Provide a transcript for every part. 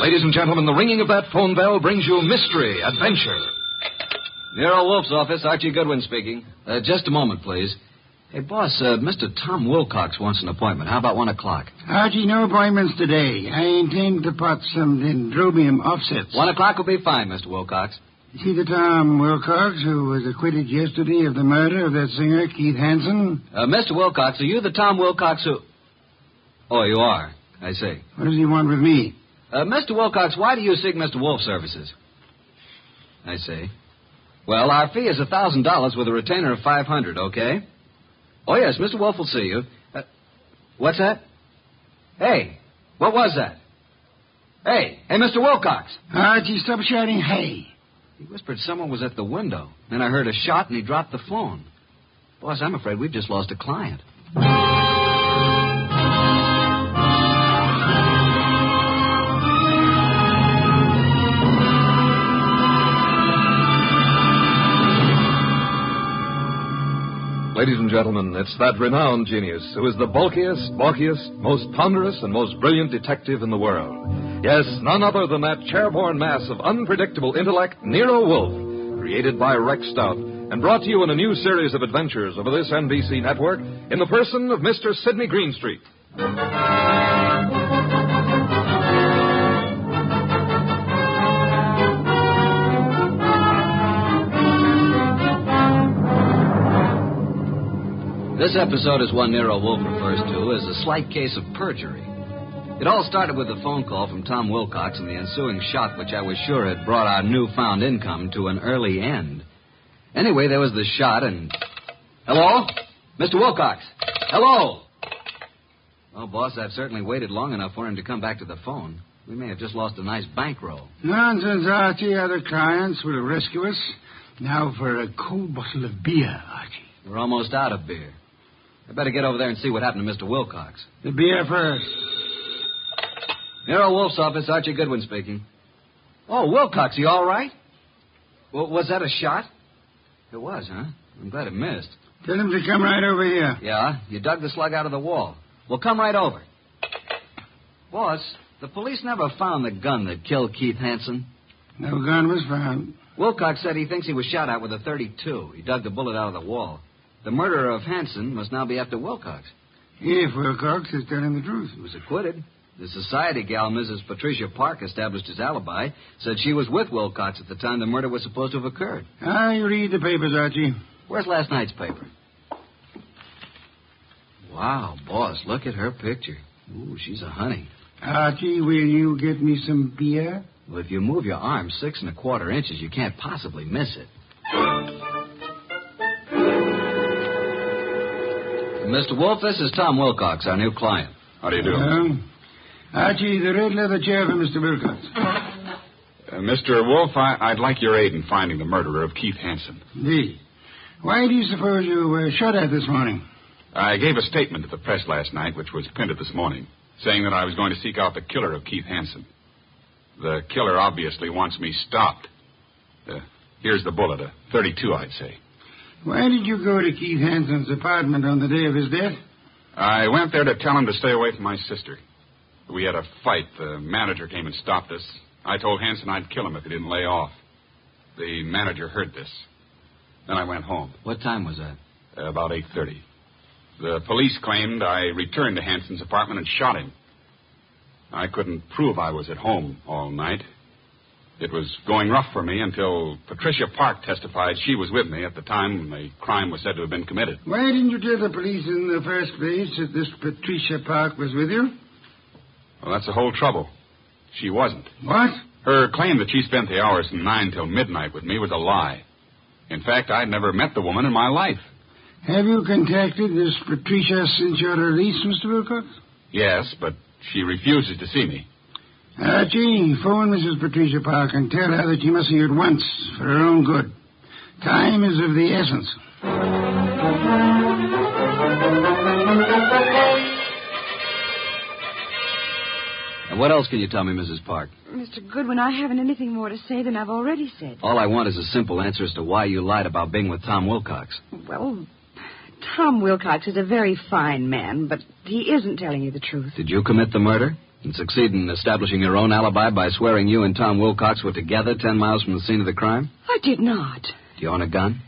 Ladies and gentlemen, the ringing of that phone bell brings you mystery, adventure. Nero Wolfe's office, Archie Goodwin speaking. Just a moment, please. Hey, boss, Mr. Tom Wilcox wants an appointment. How about 1 o'clock? Archie, no appointments today. I intend to pot some dendrobium offsets. 1 o'clock will be fine, Mr. Wilcox. You see the Tom Wilcox who was acquitted yesterday of the murder of that singer, Keith Hansen? Mr. Wilcox, are you the Tom Wilcox who... Oh, you are. I see. What does he want with me? Mr. Wilcox, why do you seek Mr. Wolfe's services? I see. Well, our fee is $1,000 with a retainer of $500, okay? Oh, yes, Mr. Wolfe will see you. What's that? Hey, what was that? Hey, Mr. Wilcox. Archie, stop shouting, hey. He whispered someone was at the window. Then I heard a shot and he dropped the phone. Boss, I'm afraid we've just lost a client. Ladies and gentlemen, it's that renowned genius who is the bulkiest, bulkiest, most ponderous, and most brilliant detective in the world. Yes, none other than that chairborne mass of unpredictable intellect, Nero Wolfe, created by Rex Stout, and brought to you in a new series of adventures over this NBC network in the person of Mr. Sidney Greenstreet. This episode is one Nero Wolfe refers to as a slight case of perjury. It all started with a phone call from Tom Wilcox and the ensuing shot, which I was sure had brought our newfound income to an early end. Anyway, there was the shot and... Hello? Mr. Wilcox? Hello? Well, boss, I've certainly waited long enough for him to come back to the phone. We may have just lost a nice bankroll. Nonsense, Archie. Other clients will rescue us. Now for a cold bottle of beer, Archie. We're almost out of beer. I better get over there and see what happened to Mr. Wilcox. The beer first. Nero Wolfe's office, Archie Goodwin speaking. Oh, Wilcox, you all right? Well, was that a shot? It was, huh? I'm glad it missed. Tell him to come right over here. Yeah, you dug the slug out of the wall. Well, come right over. Boss, the police never found the gun that killed Keith Hansen. No gun was found. Wilcox said he thinks he was shot at with a .32. He dug the bullet out of the wall. The murderer of Hansen must now be after Wilcox. If Wilcox is telling the truth. He was acquitted. The society gal, Mrs. Patricia Park, established his alibi, said she was with Wilcox at the time the murder was supposed to have occurred. I read the papers, Archie. Where's last night's paper? Wow, boss, look at her picture. Ooh, she's a honey. Archie, will you get me some beer? Well, if you move your arm 6 1/4 inches, you can't possibly miss it. Mr. Wolfe, this is Tom Wilcox, our new client. How do you do? Archie, the red leather chair for Mr. Wilcox. Mr. Wolfe, I'd like your aid in finding the murderer of Keith Hansen. Indeed. Why do you suppose you were shot at this morning? I gave a statement to the press last night, which was printed this morning, saying that I was going to seek out the killer of Keith Hansen. The killer obviously wants me stopped. Here's the bullet, a .32, I'd say. Why did you go to Keith Hansen's apartment on the day of his death? I went there to tell him to stay away from my sister. We had a fight. The manager came and stopped us. I told Hansen I'd kill him if he didn't lay off. The manager heard this. Then I went home. What time was that? About 8:30. The police claimed I returned to Hansen's apartment and shot him. I couldn't prove I was at home all night. It was going rough for me until Patricia Park testified she was with me at the time when the crime was said to have been committed. Why didn't you tell the police in the first place that this Patricia Park was with you? Well, that's the whole trouble. She wasn't. What? Her claim that she spent the hours from 9 till midnight with me was a lie. In fact, I'd never met the woman in my life. Have you contacted this Patricia since your release, Mr. Wilcox? Yes, but she refuses to see me. Archie, phone Mrs. Patricia Park and tell her that she must see you at once for her own good. Time is of the essence. And what else can you tell me, Mrs. Park? Mr. Goodwin, I haven't anything more to say than I've already said. All I want is a simple answer as to why you lied about being with Tom Wilcox. Well, Tom Wilcox is a very fine man, but he isn't telling you the truth. Did you commit the murder? And succeed in establishing your own alibi by swearing you and Tom Wilcox were together 10 miles from the scene of the crime? I did not. Do you own a gun?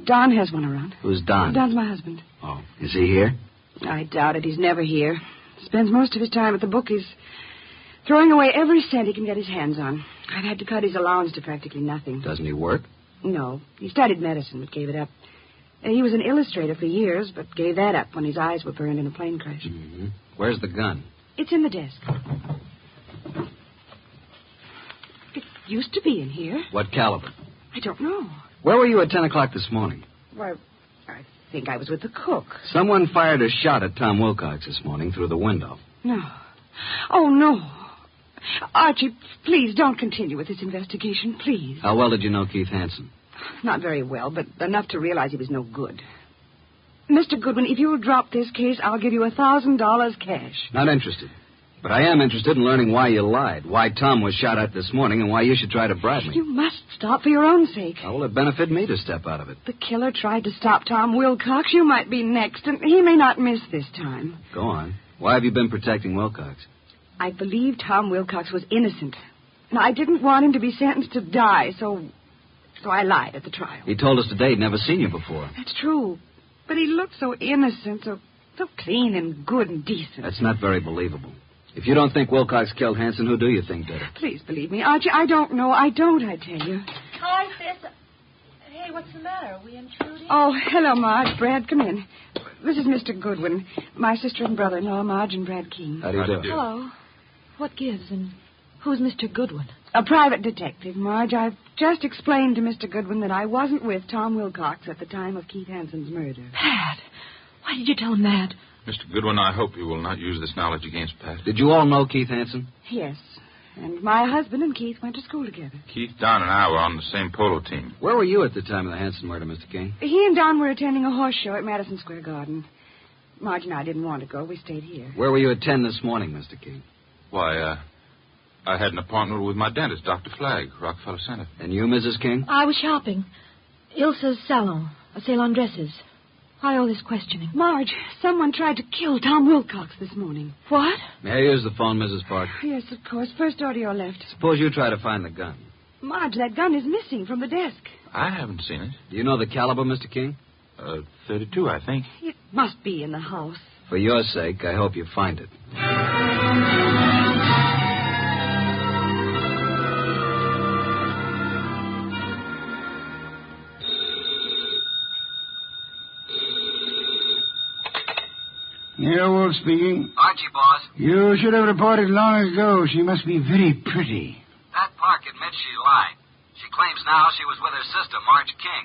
Don has one around. Who's Don? Don's my husband. Oh, is he here? I doubt it. He's never here. Spends most of his time at the bookies, throwing away every cent he can get his hands on. I've had to cut his allowance to practically nothing. Doesn't he work? No. He studied medicine, but gave it up. He was an illustrator for years, but gave that up when his eyes were burned in a plane crash. Mm-hmm. Where's the gun? It's in the desk. It used to be in here. What caliber? I don't know. Where were you at 10 o'clock this morning? Why, I think I was with the cook. Someone fired a shot at Tom Wilcox this morning through the window. No. Oh, no. Archie, please don't continue with this investigation, please. How well did you know Keith Hansen? Not very well, but enough to realize he was no good. Mr. Goodwin, if you'll drop this case, I'll give you $1,000 cash. Not interested. But I am interested in learning why you lied, why Tom was shot at this morning, and why you should try to bribe me. You must stop for your own sake. How will it benefit me to step out of it? The killer tried to stop Tom Wilcox. You might be next, and he may not miss this time. Go on. Why have you been protecting Wilcox? I believed Tom Wilcox was innocent. And I didn't want him to be sentenced to die, so I lied at the trial. He told us today he'd never seen you before. That's true. But he looked so innocent, so clean and good and decent. That's not very believable. If you don't think Wilcox killed Hansen, who do you think did it? Please believe me, Archie. I don't know. I tell you. Hi, sis. Hey, what's the matter? Are we intruding? Oh, hello, Marge. Brad, come in. This is Mr. Goodwin, my sister and brother-in-law, Marge and Brad King. How do you do? Hello. What gives, and who's Mr. Goodwin? A private detective, Marge. I've just explained to Mr. Goodwin that I wasn't with Tom Wilcox at the time of Keith Hansen's murder. Pat, why did you tell him that? Mr. Goodwin, I hope you will not use this knowledge against Pat. Did you all know Keith Hansen? Yes. And my husband and Keith went to school together. Keith, Don, and I were on the same polo team. Where were you at the time of the Hansen murder, Mr. King? He and Don were attending a horse show at Madison Square Garden. Marge and I didn't want to go. We stayed here. Where were you at 10 this morning, Mr. King? Why, I had an appointment with my dentist, Dr. Flagg, Rockefeller Center. And you, Mrs. King? I was shopping. Ilsa's salon, a sale on dresses. Why all this questioning? Marge, someone tried to kill Tom Wilcox this morning. What? May I use the phone, Mrs. Park? Yes, of course. First door to your left. Suppose you try to find the gun. Marge, that gun is missing from the desk. I haven't seen it. Do you know the caliber, Mr. King? 32, I think. It must be in the house. For your sake, I hope you find it. Nero Wolfe speaking. Archie, boss. You should have reported long ago. She must be very pretty. Pat Park admits she lied. She claims now she was with her sister, Marge King.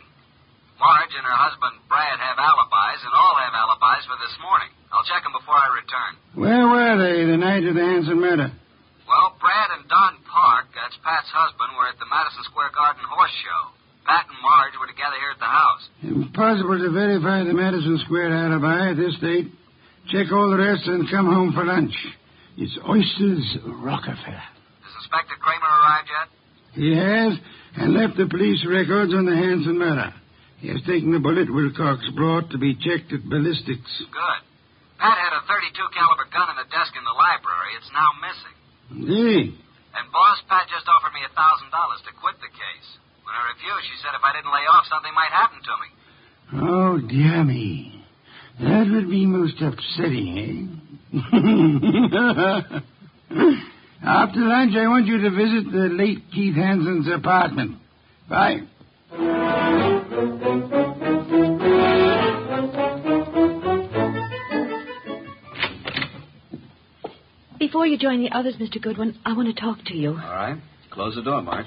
Marge and her husband, Brad, have alibis, and all have alibis for this morning. I'll check them before I return. Where were they the night of the Hansen murder? Well, Brad and Don Park, that's Pat's husband, were at the Madison Square Garden horse show. Pat and Marge were together here at the house. Impossible to verify the Madison Square alibi at this date. Check all the rest and come home for lunch. It's Oysters Rockefeller. Has Inspector Kramer arrived yet? He has, and left the police records on the Hansen murder. He has taken the bullet Wilcox brought to be checked at ballistics. Good. Pat had a .32 caliber gun in the desk in the library. It's now missing. Indeed. And, boss, Pat just offered me $1,000 to quit the case. When I refused, she said if I didn't lay off, something might happen to me. Oh, dear me. That would be most upsetting, eh? After lunch, I want you to visit the late Keith Hansen's apartment. Bye. Before you join the others, Mr. Goodwin, I want to talk to you. All right. Close the door, Marge.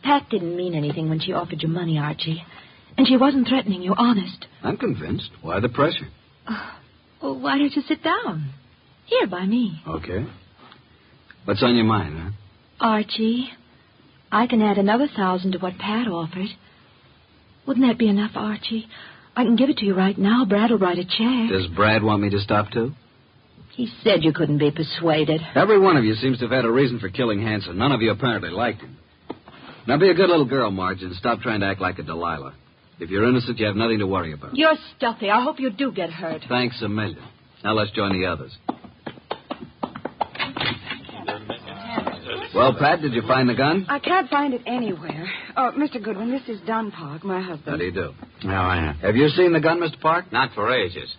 Pat didn't mean anything when she offered you money, Archie. And she wasn't threatening you, honest. I'm convinced. Why the pressure? Well, why don't you sit down? Here, by me. Okay. What's on your mind, huh? Archie, I can add another 1,000 to what Pat offered. Wouldn't that be enough, Archie? I can give it to you right now. Brad will write a check. Does Brad want me to stop, too? He said you couldn't be persuaded. Every one of you seems to have had a reason for killing Hansen. None of you apparently liked him. Now be a good little girl, Marge, and stop trying to act like a Delilah. If you're innocent, you have nothing to worry about. You're stuffy. I hope you do get hurt. Thanks a million. Now let's join the others. Well, Pat, did you find the gun? I can't find it anywhere. Oh, Mr. Goodwin, this is Don Park, my husband. How do you do? How are you? Have you seen the gun, Mr. Park? Not for ages.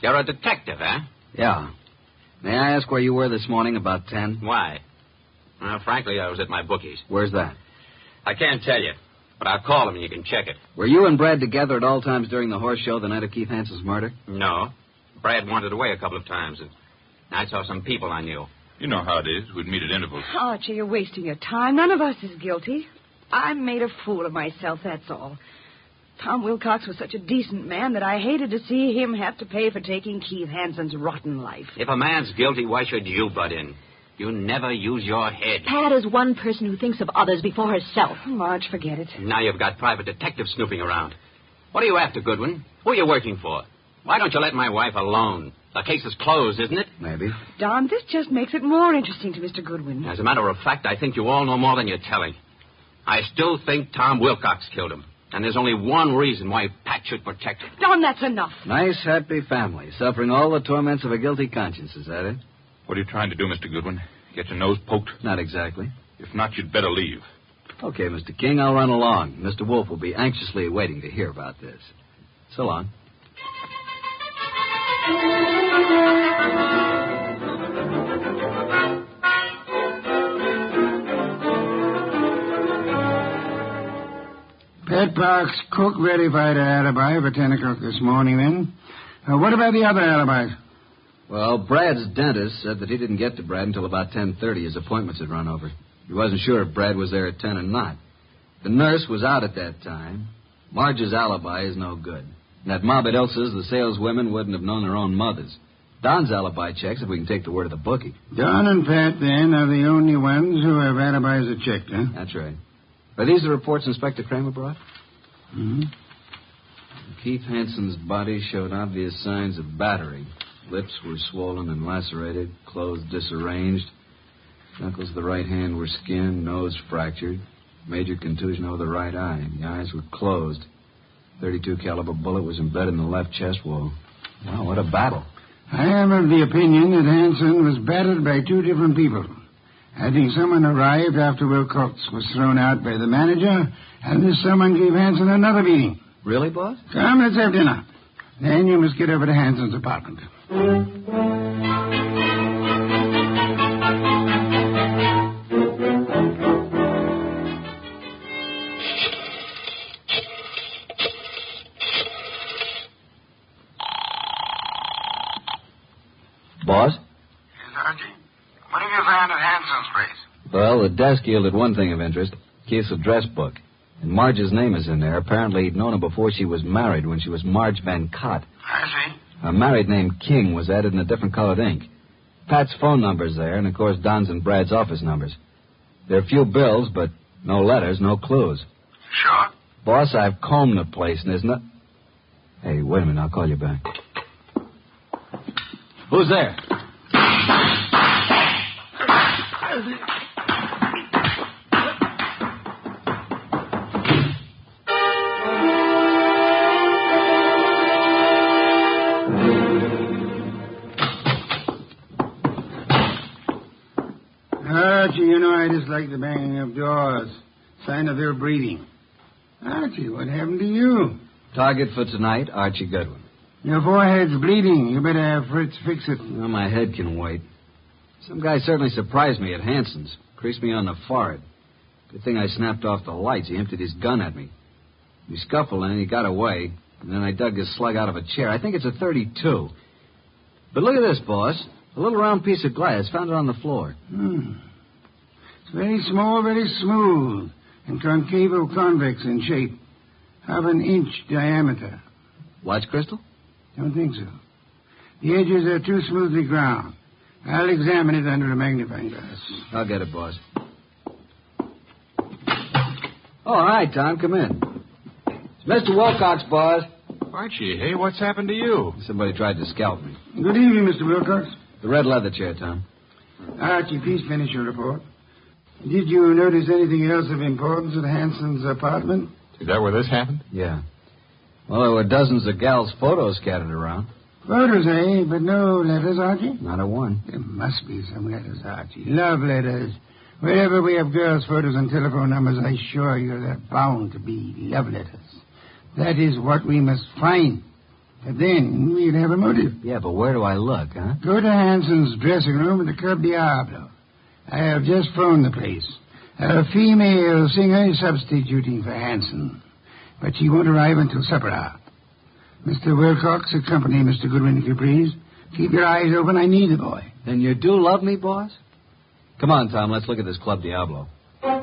You're a detective, eh? Yeah. May I ask where you were this morning about 10? Why? Well, frankly, I was at my bookies. Where's that? I can't tell you, but I'll call him and you can check it. Were you and Brad together at all times during the horse show the night of Keith Hansen's murder? No. Brad wandered away a couple of times, and I saw some people I knew. You know how it is. We'd meet at intervals. Archie, you're wasting your time. None of us is guilty. I made a fool of myself, that's all. Tom Wilcox was such a decent man that I hated to see him have to pay for taking Keith Hansen's rotten life. If a man's guilty, why should you butt in? You never use your head. Pat is one person who thinks of others before herself. Marge, forget it. Now you've got private detectives snooping around. What are you after, Goodwin? Who are you working for? Why don't you let my wife alone? The case is closed, isn't it? Maybe. Don, this just makes it more interesting to Mr. Goodwin. As a matter of fact, I think you all know more than you're telling. I still think Tom Wilcox killed him. And there's only one reason why Pat should protect him. Don, that's enough. Nice, happy family, suffering all the torments of a guilty conscience, is that it? What are you trying to do, Mr. Goodwin? Get your nose poked? Not exactly. If not, you'd better leave. Okay, Mr. King, I'll run along. Mr. Wolfe will be anxiously waiting to hear about this. So long. Pat Park's cook verified an alibi for 10 o'clock this morning, then. What about the other alibis? Well, Brad's dentist said that he didn't get to Brad until about 10:30. His appointments had run over. He wasn't sure if Brad was there at 10 or not. The nurse was out at that time. Marge's alibi is no good. And at mob at Elsa's, the saleswomen wouldn't have known their own mothers. Don's alibi checks if we can take the word of the bookie. Don and Pat, then, are the only ones who have alibis that checked, huh? That's right. Are these the reports Inspector Kramer brought? Mm-hmm. Keith Hansen's body showed obvious signs of battery. Lips were swollen and lacerated, clothes disarranged. Knuckles of the right hand were skinned, nose fractured. Major contusion over the right eye. The eyes were closed. .32 caliber bullet was embedded in the left chest wall. Wow, what a battle. I am of the opinion that Hansen was battered by two different people. I think someone arrived after Wilcox was thrown out by the manager, and this someone gave Hansen another beating. Really, boss? Come, let's have dinner. Then you must get over to Hansen's apartment. Boss? Yes, Archie? What have you found at Hansen's place? Well, the desk yielded one thing of interest, Keith's address book. And Marge's name is in there. Apparently he'd known her before she was married, when she was Marge Van Cott. I see. A married name King was added in a different colored ink. Pat's phone number's there, and of course Don's and Brad's office numbers. There are few bills, but no letters, no clues. Sure? Boss, I've combed the place, and there's no... Hey, wait a minute, I'll call you back. Who's there? Archie, you know I dislike the banging of doors. Sign of ill breeding. Archie, what happened to you? Target for tonight, Archie Goodwin. Your forehead's bleeding. You better have Fritz fix it. Well, my head can wait. Some guy certainly surprised me at Hansen's. Creased me on the forehead. Good thing I snapped off the lights. He emptied his gun at me. We scuffled and he got away. And then I dug his slug out of a chair. I think it's a .32. But look at this, boss. A little round piece of glass. Found it on the floor. It's very small, very smooth, and concavo-convex in shape. Half an inch diameter. Watch crystal? Don't think so. The edges are too smoothly ground. I'll examine it under a magnifying glass. I'll get it, boss. All right, Tom, come in. It's Mr. Wilcox, boss. Archie, hey, what's happened to you? Somebody tried to scalp me. Good evening, Mr. Wilcox. The red leather chair, Tom. Archie, please finish your report. Did you notice anything else of importance at Hansen's apartment? Is that where this happened? Yeah. Well, there were dozens of gals' photos scattered around. Photos, eh? But no letters, Archie? Not a one. There must be some letters, Archie. Love letters. Wherever we have girls' photos and telephone numbers, I assure you they're bound to be love letters. That is what we must find. But then we'll have a motive. Yeah, but where do I look, huh? Go to Hanson's dressing room at the Club Diablo. I have just phoned the place. A female singer is substituting for Hanson, but she won't arrive until supper hour. Mr. Wilcox, accompany Mr. Goodwin if you please. Keep your eyes open. I need the boy. Then you do love me, boss? Come on, Tom. Let's look at this Club Diablo. Well,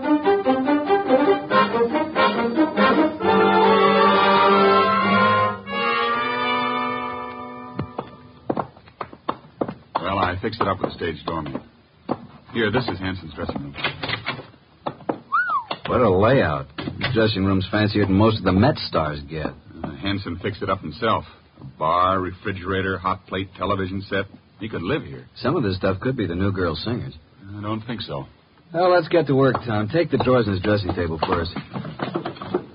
I fixed it up with a stage doorman. Here, this is Hanson's dressing room. What a layout. The dressing room's fancier than most of the Met stars get. Hanson fixed it up himself. A bar, refrigerator, hot plate, television set. He could live here. Some of this stuff could be the new girl singers. I don't think so. Well, let's get to work, Tom. Take the drawers in his dressing table first.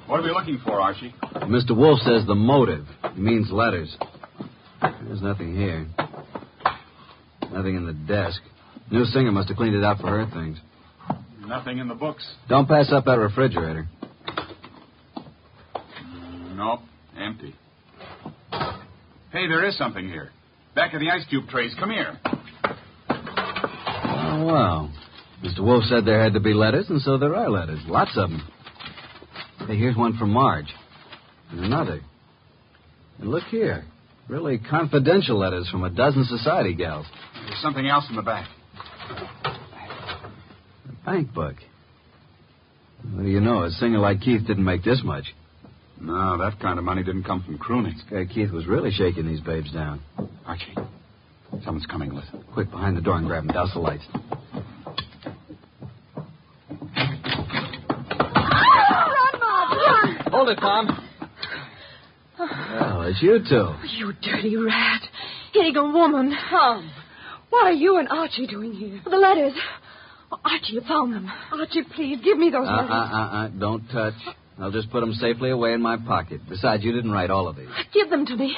What are we looking for, Archie? Mr. Wolfe says the motive. He means letters. There's nothing here. Nothing in the desk. New singer must have cleaned it out for her things. Nothing in the books. Don't pass up that refrigerator. Nope, empty. Hey, there is something here. Back of the ice cube trays. Come here. Oh, well. Mr. Wolfe said there had to be letters, and so there are letters. Lots of them. Hey, here's one from Marge. And another. And look here. Really confidential letters from a dozen society gals. There's something else in the back. A bank book. What do you know? A singer like Keith didn't make this much. No, that kind of money didn't come from crooning. This guy Keith was really shaking these babes down. Archie, someone's coming. Listen. Quick, behind the door and grab him. Douse the lights. Hold it, Tom. Well, it's you two. You dirty rat. Illegal woman. Tom, what are you and Archie doing here? The letters. Oh, Archie, you found them. Archie, please, give me those letters. Don't touch. I'll just put them safely away in my pocket. Besides, you didn't write all of these. Give them to me.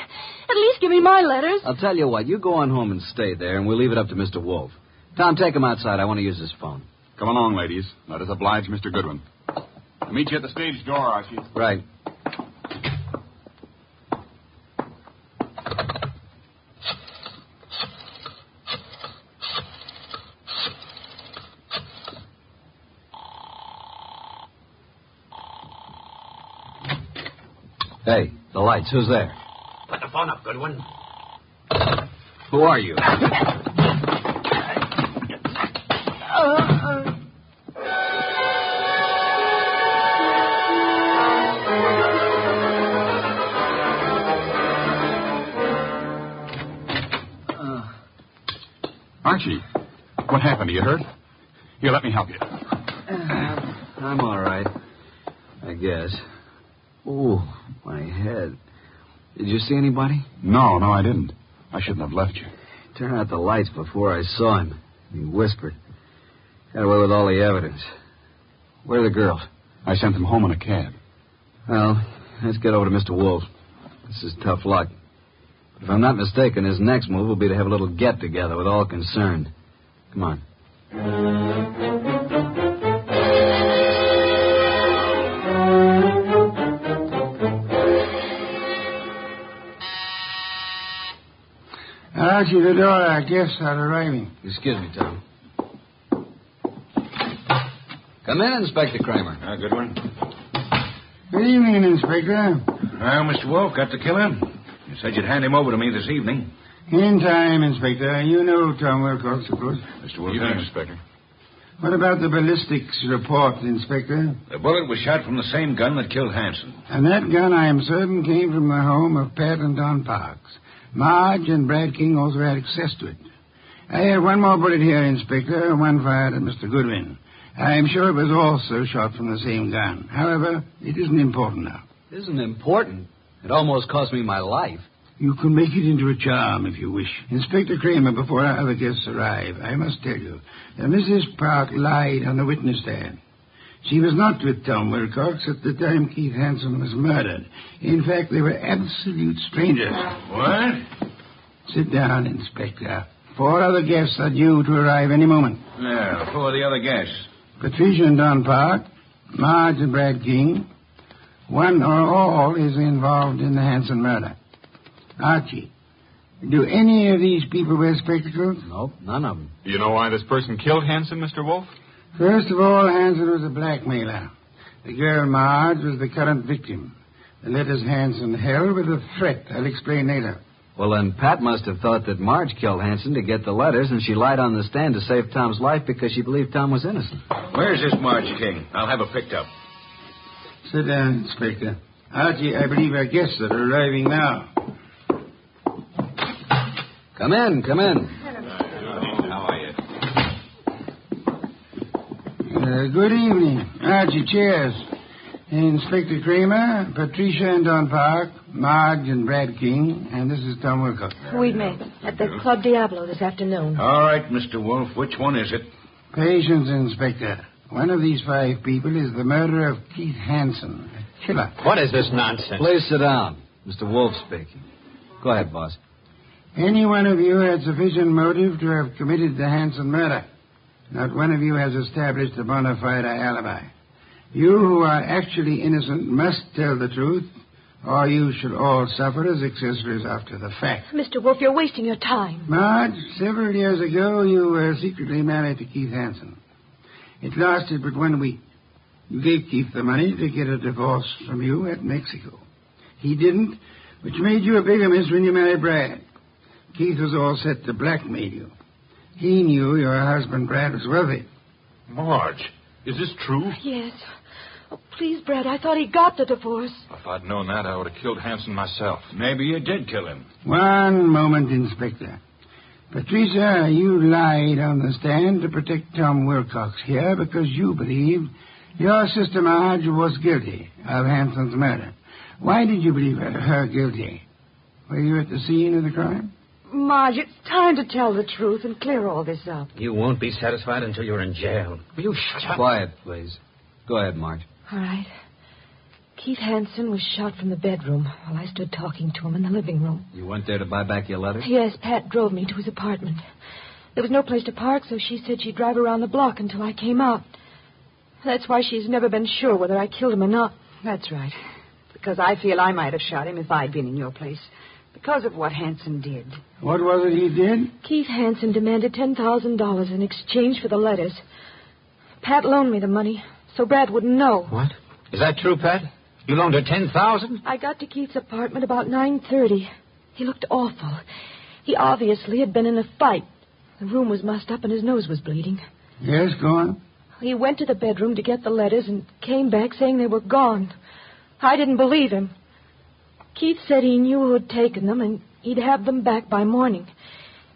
At least give me my letters. I'll tell you what. You go on home and stay there, and we'll leave it up to Mr. Wolfe. Tom, take him outside. I want to use his phone. Come along, ladies. Let us oblige Mr. Goodwin. I'll meet you at the stage door, Archie. Right. Hey, the lights. Who's there? Put the phone up, Goodwin. Who are you? Archie, what happened? Are you hurt? Here, let me help you. I'm all right, I guess. Ooh, my head. Did you see anybody? No, I didn't. I shouldn't have left you. Turn out the lights before I saw him. He whispered. Got away with all the evidence. Where are the girls? I sent them home in a cab. Well, let's get over to Mr. Wolfe. This is tough luck. But if I'm not mistaken, his next move will be to have a little get-together with all concerned. Come on. Archie, the door, our guests are arriving. Excuse me, Tom. Come in, Inspector Kramer. Goodwin. Good evening, Inspector. Well, Mr. Wolfe, got the killer? You said you'd hand him over to me this evening. In time, Inspector. You know Tom Wilcox, of course. Mr. Wolfe, Evening, Inspector. What about the ballistics report, Inspector? the bullet was shot from the same gun that killed Hanson. And that gun, I am certain, came from the home of Pat and Don Parks. Marge and Brad King also had access to it. I have one more bullet here, Inspector, one fired at Mr. Goodwin. I am sure it was also shot from the same gun. However, it isn't important now. Isn't important? It almost cost me my life. You can make it into a charm if you wish. Inspector Kramer, before our other guests arrive, I must tell you that Mrs. Park lied on the witness stand. She was not with Tom Wilcox at the time Keith Hanson was murdered. In fact, they were absolute strangers. What? Sit down, Inspector. 4 other guests are due to arrive any moment. Yeah, who are the other guests? Patricia and Don Park, Marge and Brad King. One or all is involved in the Hanson murder. Archie, do any of these people wear spectacles? Nope, none of them. Do you know why this person killed Hanson, Mr. Wolfe? First of all, Hanson was a blackmailer. The girl Marge was the current victim. The letters Hanson held were the threat. I'll explain later. Well, then Pat must have thought that Marge killed Hanson to get the letters, and she lied on the stand to save Tom's life because she believed Tom was innocent. Where's this Marge King? I'll have her picked up. Sit down, Inspector. Archie, I believe our guests are arriving now. Come in, come in. How are you? Good evening. Archie, cheers. Inspector Kramer, Patricia and Don Park, Marge and Brad King, and this is Tom Wilcox. We met at the Club Diablo this afternoon. All right, Mr. Wolfe. Which one is it? Patience, Inspector. One of these 5 people is the murderer of Keith Hanson, a killer. What is this nonsense? Please sit down. Mr. Wolfe speaking. Go ahead, boss. Any one of you had sufficient motive to have committed the Hanson murder. Not one of you has established a bona fide alibi. You who are actually innocent must tell the truth, or you should all suffer as accessories after the fact. Mr. Wolfe, you're wasting your time. Marge, several years ago, you were secretly married to Keith Hanson. It lasted but 1 week. You gave Keith the money to get a divorce from you at Mexico. He didn't, which made you a bigamist when you married Brad. Keith was all set to blackmail you. He knew your husband, Brad, was wealthy. Marge, is this true? Yes. Oh, please, Brad, I thought he got the divorce. If I'd known that, I would have killed Hanson myself. Maybe you did kill him. One moment, Inspector. Patricia, you lied on the stand to protect Tom Wilcox here because you believed your sister Marge was guilty of Hanson's murder. Why did you believe her guilty? Were you at the scene of the crime? Marge, it's time to tell the truth and clear all this up. You won't be satisfied until you're in jail. Will you shut up? Quiet, please. Go ahead, Marge. All right. Keith Hanson was shot from the bedroom while I stood talking to him in the living room. You went there to buy back your letters? Yes, Pat drove me to his apartment. There was no place to park, so she said she'd drive around the block until I came out. That's why she's never been sure whether I killed him or not. That's right. Because I feel I might have shot him if I'd been in your place. Because of what Hanson did. What was it he did? Keith Hanson demanded $10,000 in exchange for the letters. Pat loaned me the money, so Brad wouldn't know. What? Is that true, Pat? You loaned her $10,000? I got to Keith's apartment about 9:30. He looked awful. He obviously had been in a fight. The room was mussed up and his nose was bleeding. Yes, go on. He went to the bedroom to get the letters and came back saying they were gone. I didn't believe him. Keith said he knew who had taken them and he'd have them back by morning.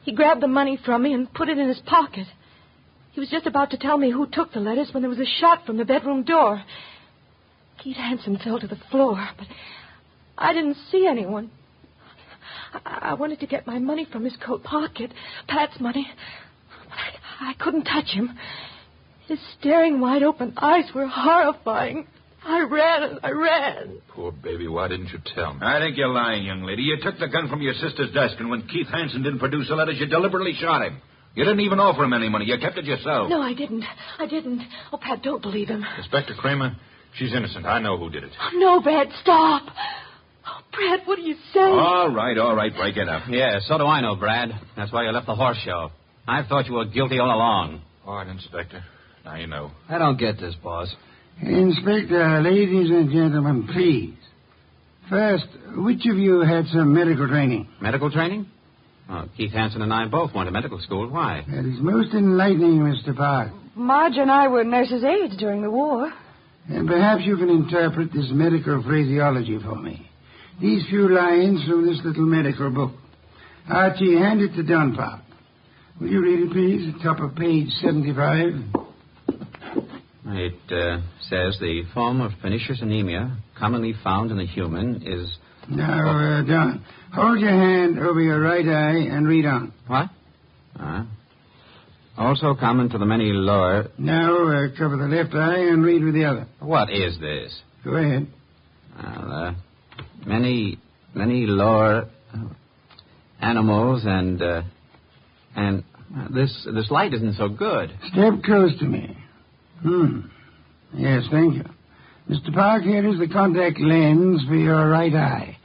He grabbed the money from me and put it in his pocket. He was just about to tell me who took the letters when there was a shot from the bedroom door. Keith Hanson fell to the floor, but I didn't see anyone. I wanted to get my money from his coat pocket, Pat's money, but I couldn't touch him. His staring, wide-open eyes were horrifying. I ran. Poor baby, why didn't you tell me? I think you're lying, young lady. You took the gun from your sister's desk, and when Keith Hanson didn't produce the letters, you deliberately shot him. You didn't even offer him any money. You kept it yourself. No, I didn't. Oh, Pat, don't believe him. Inspector Kramer, she's innocent. I know who did it. Oh, no, Brad, stop. Oh, Brad, what do you say? All right. Break it up. Yeah, so do I know, Brad. That's why you left the horse show. I thought you were guilty all along. All right, Inspector. Now you know. I don't get this, boss. Inspector, ladies and gentlemen, please. First, which of you had some medical training? Medical training? Oh, Keith Hanson and I both went to medical school. Why? That is most enlightening, Mr. Park. Marge and I were nurses' aides during the war. And perhaps you can interpret this medical phraseology for me. These few lines from this little medical book. Archie, hand it to Don Park. Will you read it, please? Top of page 75. It says the form of pernicious anemia commonly found in the human is... Now, Don, hold your hand over your right eye and read on. What? Also common to the many lower... Now, cover the left eye and read with the other. What is this? Go ahead. Many lower animals and this light isn't so good. Step close to me. Yes, thank you. Mr. Park, here is the contact lens for your right eye.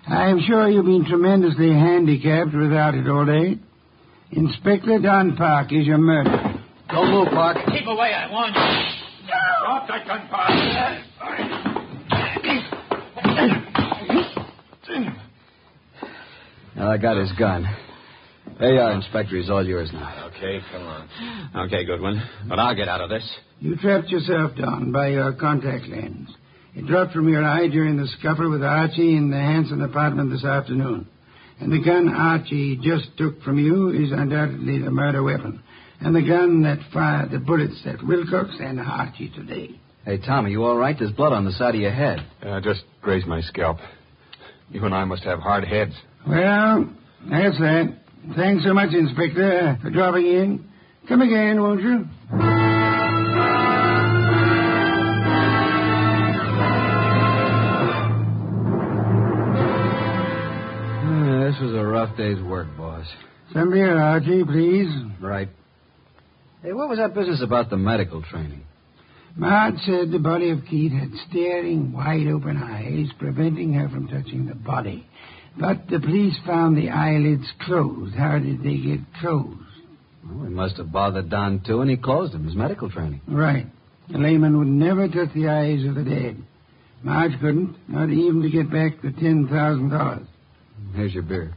I'm sure you've been tremendously handicapped without it all day. Inspector Don Park is your murderer. Don't move, Park. Keep away, I warn you. Drop that gun, Park. I got his gun. There you are, Inspector. He's all yours now. Okay, come on. Okay, Goodwin. But I'll get out of this. You trapped yourself, Don, by your contact lens. It dropped from your eye during the scuffle with Archie in the Hanson apartment this afternoon. And the gun Archie just took from you is undoubtedly the murder weapon. And the gun that fired the bullets at Wilcox and Archie today. Hey, Tom, are you all right? There's blood on the side of your head. Just grazed my scalp. You and I must have hard heads. Well, that's that. Thanks so much, Inspector, for dropping in. Come again, won't you? This was a rough day's work, boss. Some beer, Archie, please. Right. Hey, what was that business about the medical training? Marge said the body of Keith had staring, wide-open eyes, preventing her from touching the body. But the police found the eyelids closed. How did they get closed? Well, he must have bothered Don, too, and he closed him, his medical training. Right. A layman would never touch the eyes of the dead. Marge couldn't, not even to get back the $10,000. Here's your beer.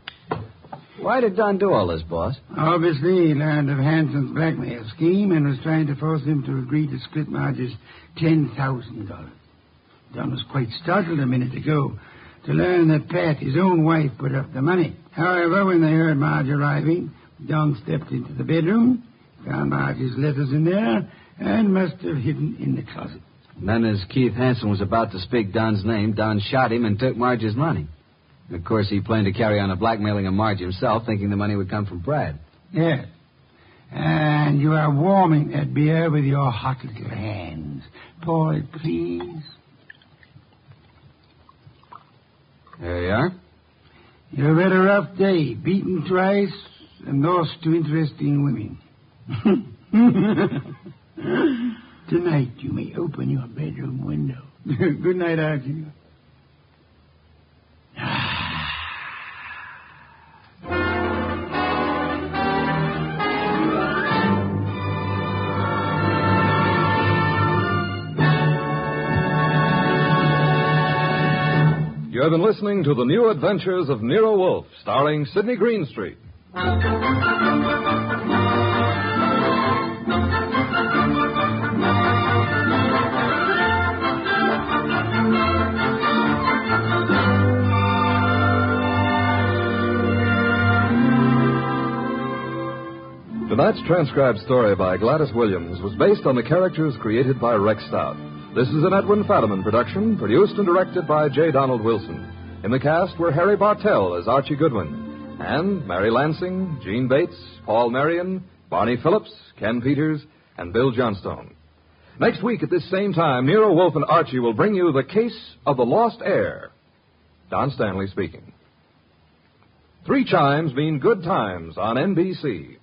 Why did Don do all this, boss? Obviously, he learned of Hanson's blackmail scheme and was trying to force him to agree to split Marge's $10,000. Don was quite startled a minute ago to learn that Pat, his own wife, put up the money. However, when they heard Marge arriving, Don stepped into the bedroom, found Marge's letters in there, and must have hidden in the closet. And then as Keith Hanson was about to speak Don's name, Don shot him and took Marge's money. And of course, he planned to carry on a blackmailing of Marge himself, thinking the money would come from Brad. Yes. And you are warming that beer with your hot little hands. Pour it, please. There you are. You've had a rough day, beaten twice and lost to interesting women. Tonight you may open your bedroom window. Good night, Archie. You have been listening to The New Adventures of Nero Wolfe, starring Sidney Greenstreet. Tonight's transcribed story by Gladys Williams was based on the characters created by Rex Stout. This is an Edwin Fadiman production, produced and directed by J. Donald Wilson. In the cast were Harry Bartell as Archie Goodwin, and Mary Lansing, Gene Bates, Paul Marion, Barney Phillips, Ken Peters, and Bill Johnstone. Next week at this same time, Nero Wolfe and Archie will bring you The Case of the Lost Heir. Don Stanley speaking. 3 chimes mean good times on NBC.